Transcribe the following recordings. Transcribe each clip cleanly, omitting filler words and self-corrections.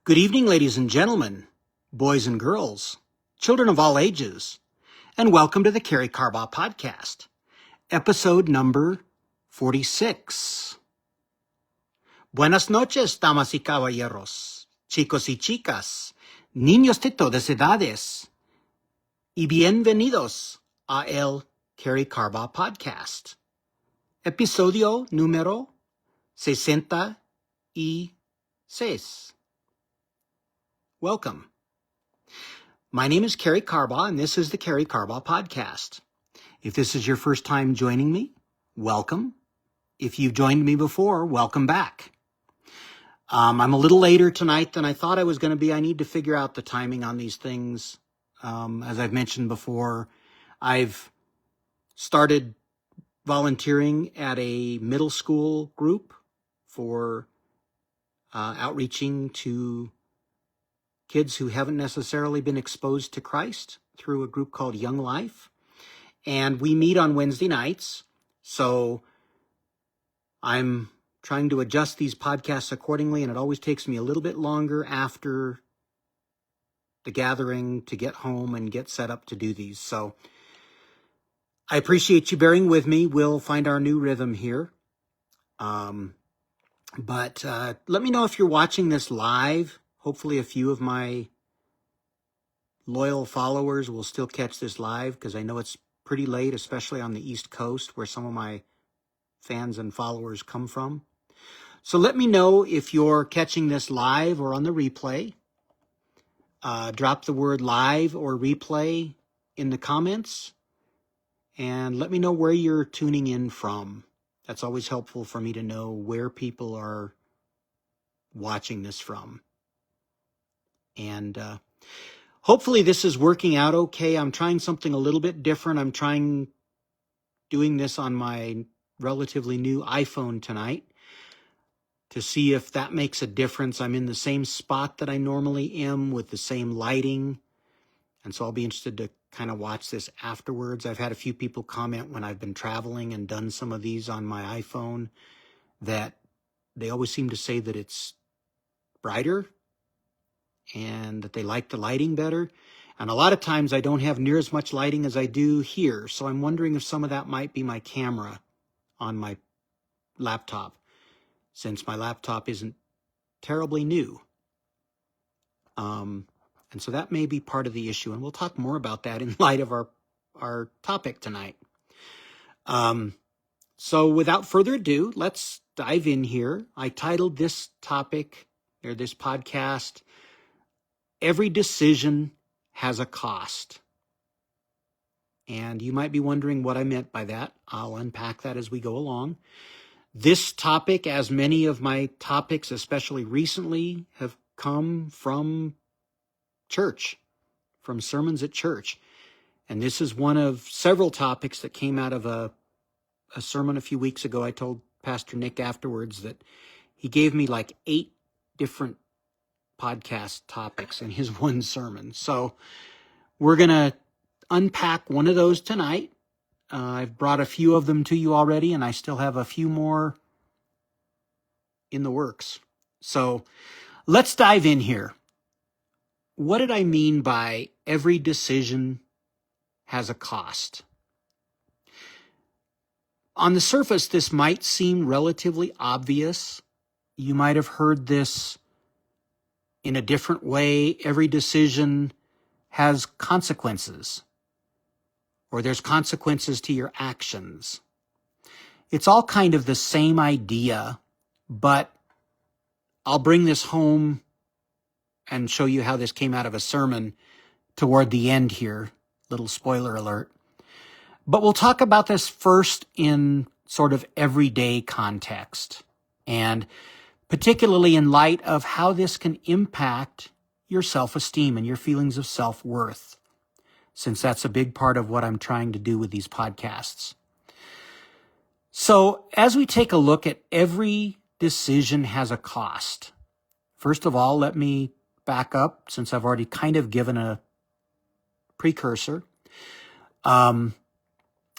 Good evening, ladies and gentlemen, boys and girls, children of all ages, and welcome to the Karey Carbaugh podcast, episode number 46. Buenas noches, damas y caballeros, chicos y chicas, niños de todas edades, y bienvenidos a el Karey Carbaugh podcast, episodio número 66. Welcome. My name is Karey Carbaugh, and this is the Karey Carbaugh podcast. If this is your first time joining me, welcome. If you've joined me before, welcome back. I'm a little later tonight than I thought I was going to be. I need to figure out the timing on these things. As I've mentioned before, I've started volunteering at a middle school group for outreaching to kids who haven't necessarily been exposed to Christ through a group called Young Life. And we meet on Wednesday nights. So I'm trying to adjust these podcasts accordingly, and it always takes me a little bit longer after the gathering to get home and get set up to do these. So I appreciate you bearing with me. We'll find our new rhythm here. But let me know if you're watching this live. Hopefully a few of my loyal followers will still catch this live, because I know it's pretty late, especially on the East Coast, where some of my fans and followers come from. So let me know if you're catching this live or on the replay. Drop the word live or replay in the comments, and let me know where you're tuning in from. That's always helpful for me to know where people are watching this from. And hopefully this is working out okay. I'm trying something a little bit different. I'm doing this on my relatively new iPhone tonight to see if that makes a difference. I'm in the same spot that I normally am with the same lighting. And so I'll be interested to kind of watch this afterwards. I've had a few people comment when I've been traveling and done some of these on my iPhone that they always seem to say that it's brighter and that they like the lighting better. And a lot of times I don't have near as much lighting as I do here. So I'm wondering if some of that might be my camera on my laptop, since my laptop isn't terribly new. And so that may be part of the issue. And we'll talk more about that in light of our topic tonight. So without further ado, let's dive in here. I titled this topic, or this podcast, Every Decision Has a Cost. And you might be wondering what I meant by that. I'll unpack that as we go along. This topic, as many of my topics, especially recently, have come from church, from sermons at church. And this is one of several topics that came out of a sermon a few weeks ago. I told Pastor Nick afterwards that he gave me like 8 different podcast topics in his one sermon. So we're going to unpack one of those tonight. I've brought a few of them to you already, and I still have a few more in the works. So let's dive in here. What did I mean by every decision has a cost? On the surface, this might seem relatively obvious. You might have heard this in a different way. Every decision has consequences, or there's consequences to your actions. It's all kind of the same idea, but I'll bring this home and show you how this came out of a sermon toward the end here. Little spoiler alert. But we'll talk about this first in sort of everyday context, and particularly in light of how this can impact your self-esteem and your feelings of self-worth, since that's a big part of what I'm trying to do with these podcasts. So as we take a look at every decision has a cost, first of all, let me back up, since I've already kind of given a precursor.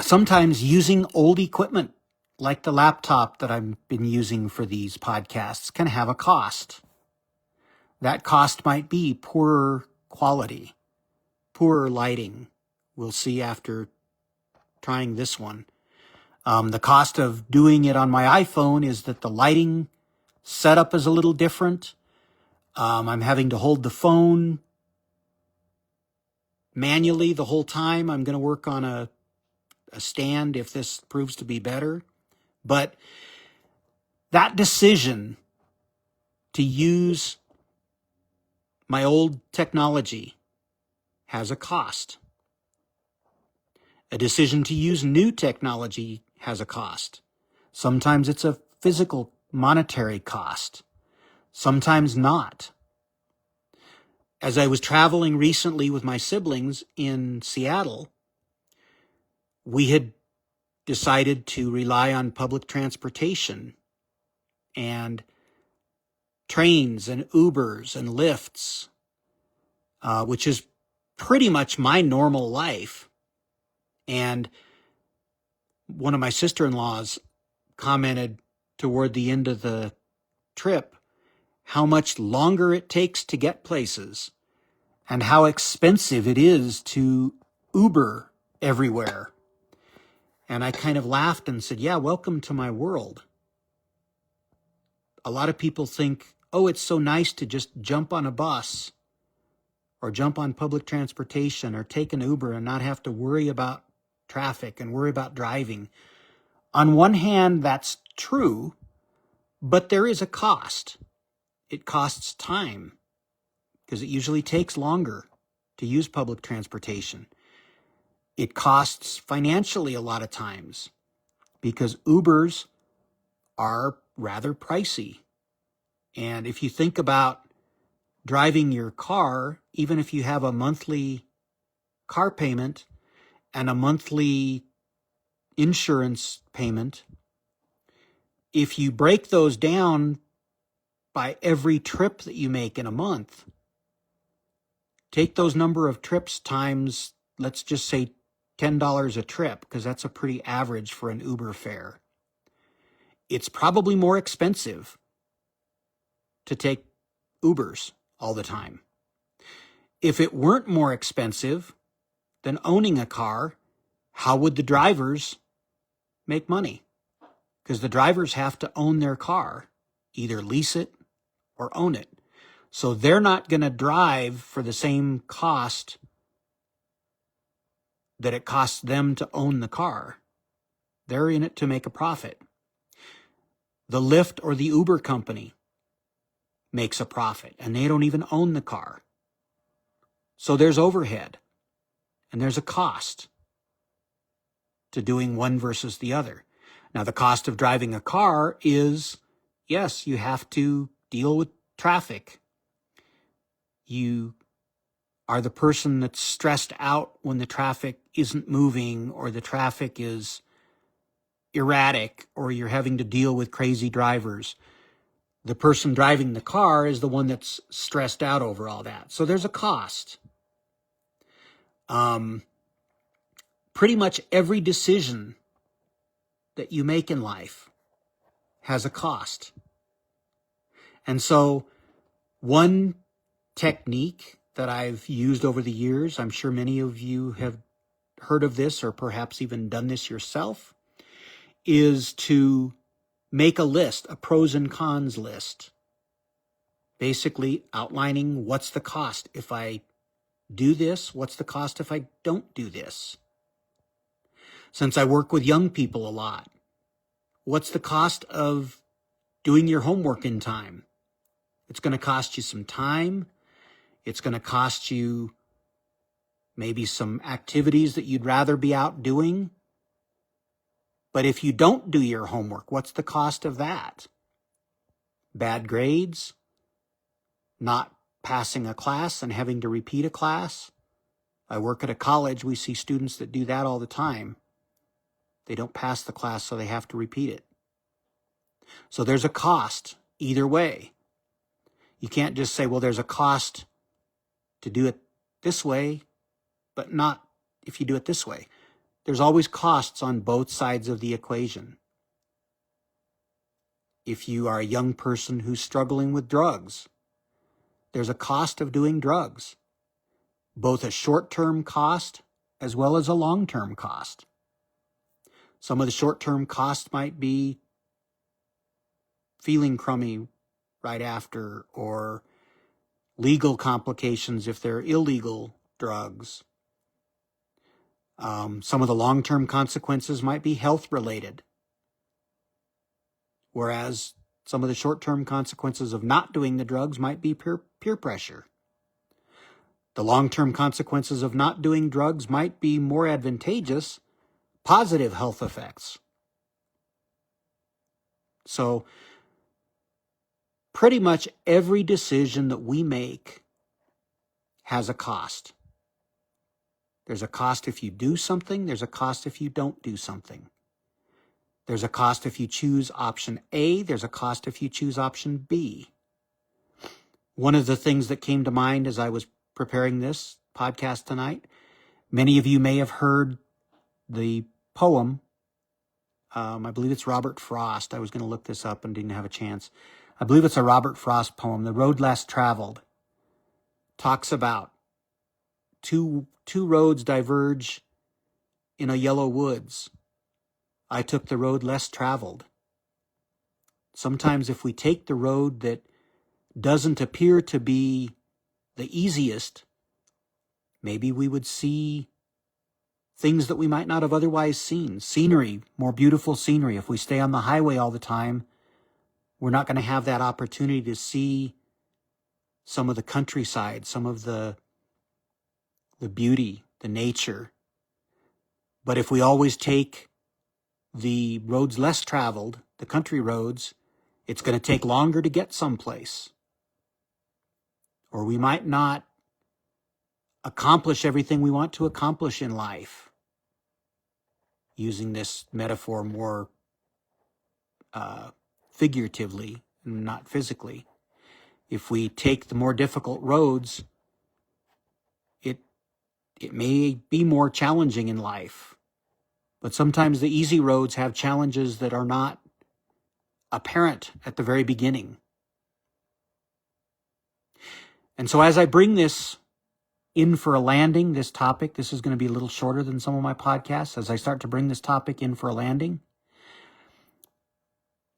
Sometimes using old equipment like the laptop that I've been using for these podcasts can have a cost. That cost might be poorer quality, poorer lighting. We'll see after trying this one. The cost of doing it on my iPhone is that the lighting setup is a little different. I'm having to hold the phone manually the whole time. I'm going to work on a stand if this proves to be better. But that decision to use my old technology has a cost. A decision to use new technology has a cost. Sometimes it's a physical, monetary cost. Sometimes not. As I was traveling recently with my siblings in Seattle, we had decided to rely on public transportation and trains and Ubers and Lyfts, which is pretty much my normal life. And one of my sister-in-laws commented toward the end of the trip how much longer it takes to get places and how expensive it is to Uber everywhere. And I kind of laughed and said, yeah, welcome to my world. A lot of people think, oh, it's so nice to just jump on a bus or jump on public transportation or take an Uber and not have to worry about traffic and worry about driving. On one hand, that's true, but there is a cost. It costs time because it usually takes longer to use public transportation. It costs financially a lot of times because Ubers are rather pricey. And if you think about driving your car, even if you have a monthly car payment and a monthly insurance payment, if you break those down by every trip that you make in a month, take those number of trips times, let's just say $10 a trip, because that's a pretty average for an Uber fare. It's probably more expensive to take Ubers all the time. If it weren't more expensive than owning a car, how would the drivers make money? Because the drivers have to own their car, either lease it or own it. So they're not going to drive for the same cost that it costs them to own the car. They're in it to make a profit. The Lyft or the Uber company makes a profit, and they don't even own the car. So there's overhead, and there's a cost to doing one versus the other. Now, the cost of driving a car is, yes, you have to deal with traffic. You are the person that's stressed out when the traffic isn't moving or the traffic is erratic or you're having to deal with crazy drivers. The person driving the car is the one that's stressed out over all that. So there's a cost. Pretty much every decision that you make in life has a cost. And so one technique that I've used over the years, I'm sure many of you have heard of this or perhaps even done this yourself, is to make a list, a pros and cons list, basically outlining what's the cost if I do this, what's the cost if I don't do this. Since I work with young people a lot, what's the cost of doing your homework in time? It's going to cost you some time. It's going to cost you maybe some activities that you'd rather be out doing. But if you don't do your homework, what's the cost of that? Bad grades, not passing a class and having to repeat a class. I work at a college. We see students that do that all the time. They don't pass the class, so they have to repeat it. So there's a cost either way. You can't just say, well, there's a cost to do it this way, but not if you do it this way. There's always costs on both sides of the equation. If you are a young person who's struggling with drugs, there's a cost of doing drugs, both a short-term cost as well as a long-term cost. Some of the short-term costs might be feeling crummy right after, or legal complications if they're illegal drugs. Some of the long-term consequences might be health-related, whereas some of the short-term consequences of not doing the drugs might be peer pressure. The long-term consequences of not doing drugs might be more advantageous, positive health effects. So pretty much every decision that we make has a cost. There's a cost if you do something. There's a cost if you don't do something. There's a cost if you choose option A. There's a cost if you choose option B. One of the things that came to mind as I was preparing this podcast tonight, many of you may have heard the poem. I believe it's Robert Frost. I was going to look this up and didn't have a chance. I believe it's a Robert Frost poem, The Road Less Traveled. Talks about two roads diverge in a yellow woods. I took the road less traveled. Sometimes if we take the road that doesn't appear to be the easiest, maybe we would see things that we might not have otherwise seen. Scenery, more beautiful scenery. If we stay on the highway all the time, we're not going to have that opportunity to see some of the countryside, some of the beauty, the nature. But if we always take the roads less traveled, the country roads, it's going to take longer to get someplace. Or we might not accomplish everything we want to accomplish in life. Using this metaphor more figuratively, not physically. If we take the more difficult roads, it may be more challenging in life. But sometimes the easy roads have challenges that are not apparent at the very beginning. And so as I bring this in for a landing, this topic, this is going to be a little shorter than some of my podcasts, as I start to bring this topic in for a landing.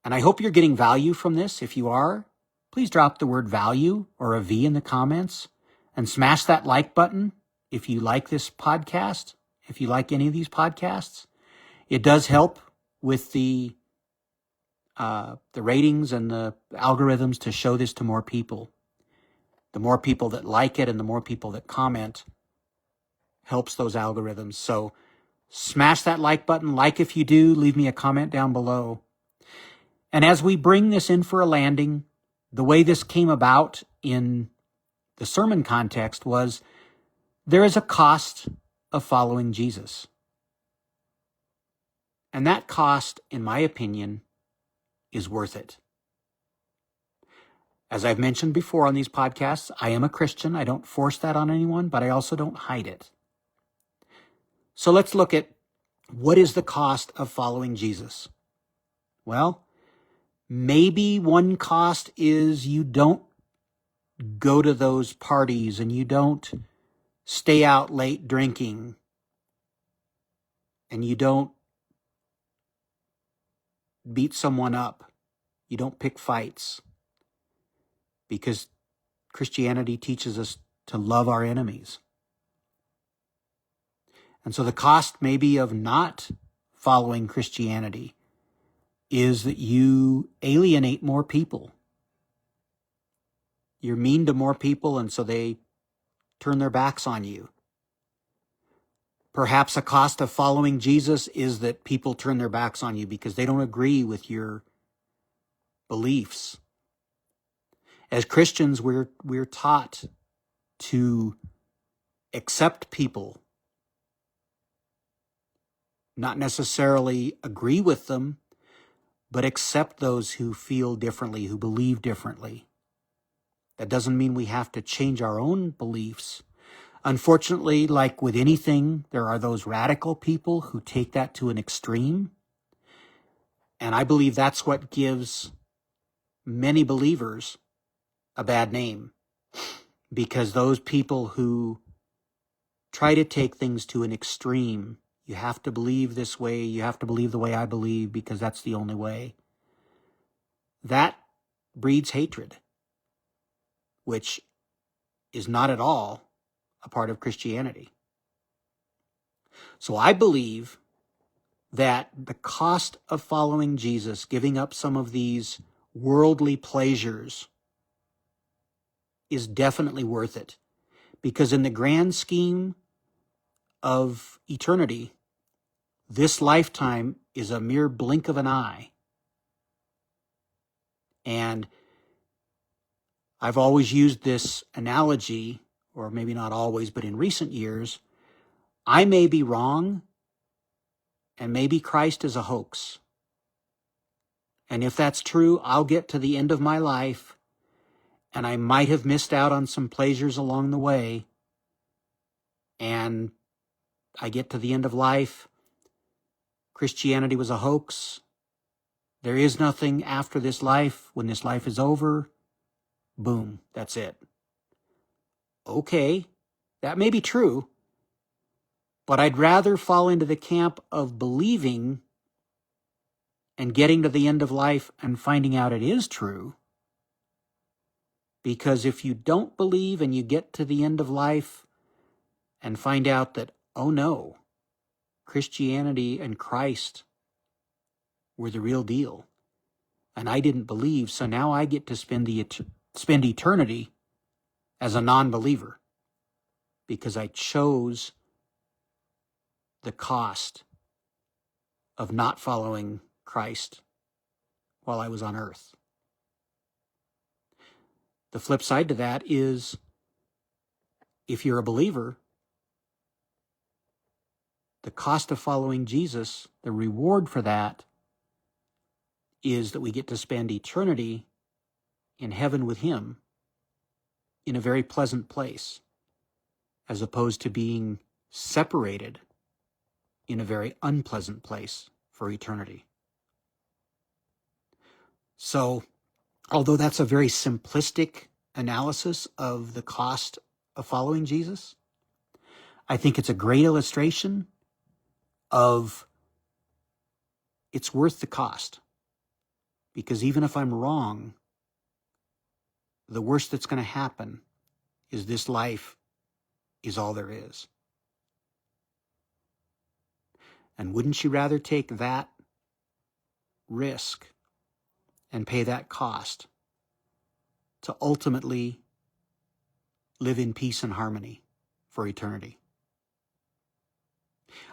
And I hope you're getting value from this. If you are, please drop the word value or a V in the comments and smash that like button if you like this podcast, if you like any of these podcasts. It does help with the ratings and the algorithms to show this to more people. The more people that like it and the more people that comment helps those algorithms. So smash that like button. Like if you do, leave me a comment down below. And as we bring this in for a landing, the way this came about in the sermon context was there is a cost of following Jesus. And that cost, in my opinion, is worth it. As I've mentioned before on these podcasts, I am a Christian. I don't force that on anyone, but I also don't hide it. So let's look at what is the cost of following Jesus. Well, maybe one cost is you don't go to those parties and you don't stay out late drinking and you don't beat someone up. You don't pick fights. Because Christianity teaches us to love our enemies. And so the cost maybe of not following Christianity is that you alienate more people. You're mean to more people, and so they turn their backs on you. Perhaps a cost of following Jesus is that people turn their backs on you because they don't agree with your beliefs. As Christians, we're taught to accept people, not necessarily agree with them, but accept those who feel differently, who believe differently. That doesn't mean we have to change our own beliefs. Unfortunately, like with anything, there are those radical people who take that to an extreme. And I believe that's what gives many believers a bad name. Because those people who try to take things to an extreme, you have to believe this way, you have to believe the way I believe because that's the only way, that breeds hatred, which is not at all a part of Christianity. So I believe that the cost of following Jesus, giving up some of these worldly pleasures, is definitely worth it. Because in the grand scheme of eternity, this lifetime is a mere blink of an eye. And I've always used this analogy, or maybe not always, but in recent years, I may be wrong, and maybe Christ is a hoax. And if that's true, I'll get to the end of my life, and I might have missed out on some pleasures along the way, and I get to the end of life, Christianity was a hoax, there is nothing after this life, when this life is over, boom, that's it. Okay, that may be true, but I'd rather fall into the camp of believing and getting to the end of life and finding out it is true. Because if you don't believe and you get to the end of life and find out that, oh no, Christianity and Christ were the real deal, and I didn't believe, so now I get to spend eternity as a non-believer because I chose the cost of not following Christ while I was on earth. The flip side to that is, if you're a believer, the cost of following Jesus, the reward for that, is that we get to spend eternity in heaven with Him in a very pleasant place, as opposed to being separated in a very unpleasant place for eternity. So, although that's a very simplistic analysis of the cost of following Jesus, I think it's a great illustration of it's worth the cost. Because even if I'm wrong, the worst that's going to happen is this life is all there is. And wouldn't you rather take that risk and pay that cost to ultimately live in peace and harmony for eternity?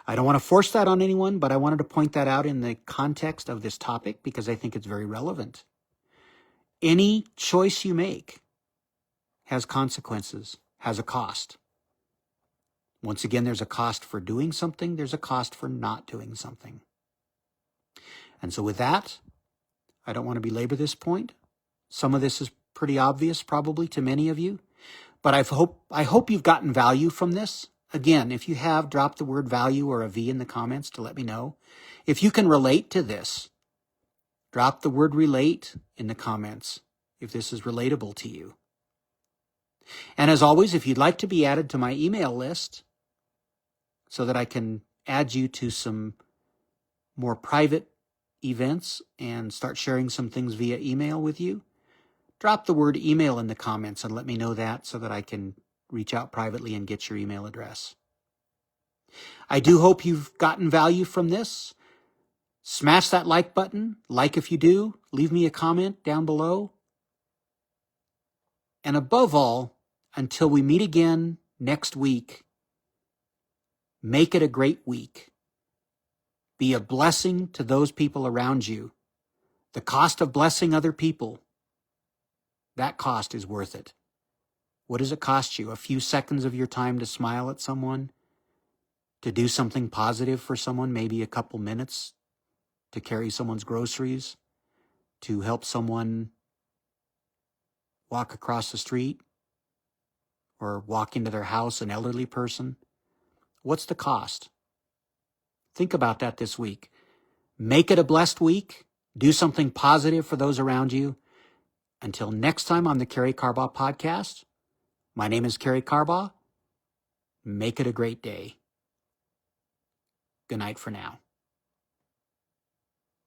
I don't want to force that on anyone, but I wanted to point that out in the context of this topic because I think it's very relevant. Any choice you make has consequences, has a cost. Once again, there's a cost for doing something, there's a cost for not doing something. And so with that, I don't want to belabor this point. Some of this is pretty obvious probably to many of you, but I hope you've gotten value from this. Again, if you have, drop the word value or a V in the comments to let me know. If you can relate to this, drop the word relate in the comments if this is relatable to you. And as always, if you'd like to be added to my email list so that I can add you to some more private events and start sharing some things via email with you, drop the word email in the comments and let me know that so that I can reach out privately and get your email address. I do hope you've gotten value from this. Smash that like button. Like if you do. Leave me a comment down below. And above all, until we meet again next week, make it a great week. Be a blessing to those people around you. The cost of blessing other people, that cost is worth it. What does it cost you? A few seconds of your time to smile at someone? To do something positive for someone? Maybe a couple minutes to carry someone's groceries? To help someone walk across the street? Or walk into their house, an elderly person? What's the cost? Think about that this week. Make it a blessed week. Do something positive for those around you. Until next time on the Karey Carbaugh podcast, My name is Karey Carbaugh. Make it a great day. Good night for now.